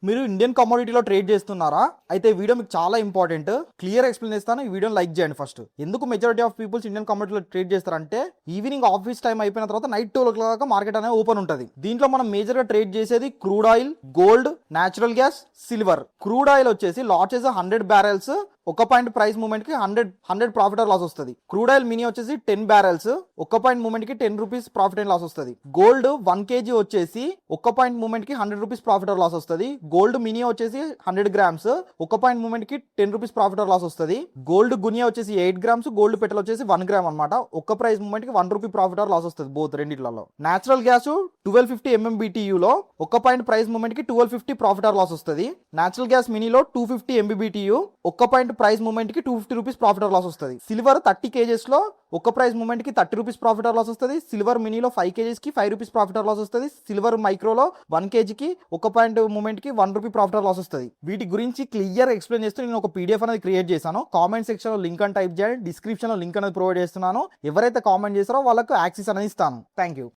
మీరు ఇండియన్ కమోడిటీలో ట్రేడ్ చేస్తున్నారా? అయితే ఈ వీడియో మీకు చాలా ఇంపార్టెంట్. క్లియర్ ఎక్స్ప్లెయిన్ చేస్తాను. ఈ వీడియోని లైక్ చేయండి ఫస్ట్. ఎందుకు మెజారిటీ ఆఫ్ పీపుల్స్ ఇండియన్ కమోడిటీలో ట్రేడ్ చేస్తారంటే ఈవినింగ్ ఆఫీస్ టైం అయిపోయిన తర్వాత నైట్ 12 దాకా మార్కెట్ అనేది ఓపెన్ ఉంటుంది. దీంట్లో మనం మేజర్ గా ట్రేడ్ చేసేది crude oil, gold, natural gas, silver. Crude oil వచ్చేసి లాట్ 100 బ్యారెల్స్ ఒక పాయింట్ ప్రైస్ మూమెంట్ కి 100 ప్రాఫిట్ ఆర్ లాస్ వస్తుంది. క్రూడ్ ఆయిల్ మినీ వచ్చేసి 10 బ్యారెల్స్ ఒక పాయింట్ మూమెంట్ కి 10 రూపీస్ ప్రాఫిట్ అండ్ లాస్ వస్తుంది. గోల్డ్ 1 kg వచ్చేసి ఒక పాయింట్ మూమెంట్ కి 100 రూపీస్ ప్రాఫిట్ ఆర్ లాస్ వస్తుంది. గోల్డ్ మినీ వచ్చేసి 100 గ్రామ్స్ ఒక పాయింట్ మూమెంట్ కి 10 రూపీస్ ప్రాఫిట్ ఆర్ లాస్ వస్తుంది. గోల్డ్ గునియా వచ్చేసి 8 గ్రామ్స్, గోల్డ్ పెటల్ వచ్చేసి 1 గ్రామ్ అనమాట. ఒక్క ప్రైస్ మూమెంట్ కి 1 రూపీ ప్రాఫిట్ ఆర్ లాస్ వస్తుంది బోత్ రెండిట్లలో. నేచురల్ గ్యాస్ 1250 MMBTU లో ఒక పాయింట్ ప్రైస్ మూమెంట్ కి 1250 ప్రాఫిట్ ఆర్ లాస్ వస్తుంది. నేచురల్ గ్యాస్ మినీలో 250 MBBTU ఒక్క పాయింట్ ప్రైస్ మూమెంట్ కి 250 రూపీస్ ప్రాఫిట్ ఆర్ లాస్ వస్తుంది. సిల్వర్ 30 kgs లో ఒక ప్రైస్ మూమెంట్ కి 30 రూపీస్ ప్రాఫిట్ ఆర్ లాస్ వస్తుంది. సిల్వర్ మినీలో 5 kgs కి 5 రూపీస్ ప్రాఫిట్ ఆర్ లాస్ వస్తుంది. సిల్వర్ మైక్రోలో 1 kg కి ఒక పాయింట్ మూమెంట్ కి 1 రూపీ ప్రాఫిట్ ఆర్ లాస్ వస్తుంది. వీటి గురించి క్లియర్ ఎక్స్ప్లెయిన్ చేస్తూ నేను ఒక PDF అనేది క్రియేట్ చేశాను. కామెంట్ సెక్షన్ లో లింక్ అని టైప్ చేయండి. డిస్క్రిప్షన్ లో లింక్ అనేది ప్రొవైడ్ చేస్తున్నాను. ఎవరైతే కామెంట్ చేస్తారో వాళ్ళకు యాక్సెస్ అనేది ఇస్తాను. Thank you.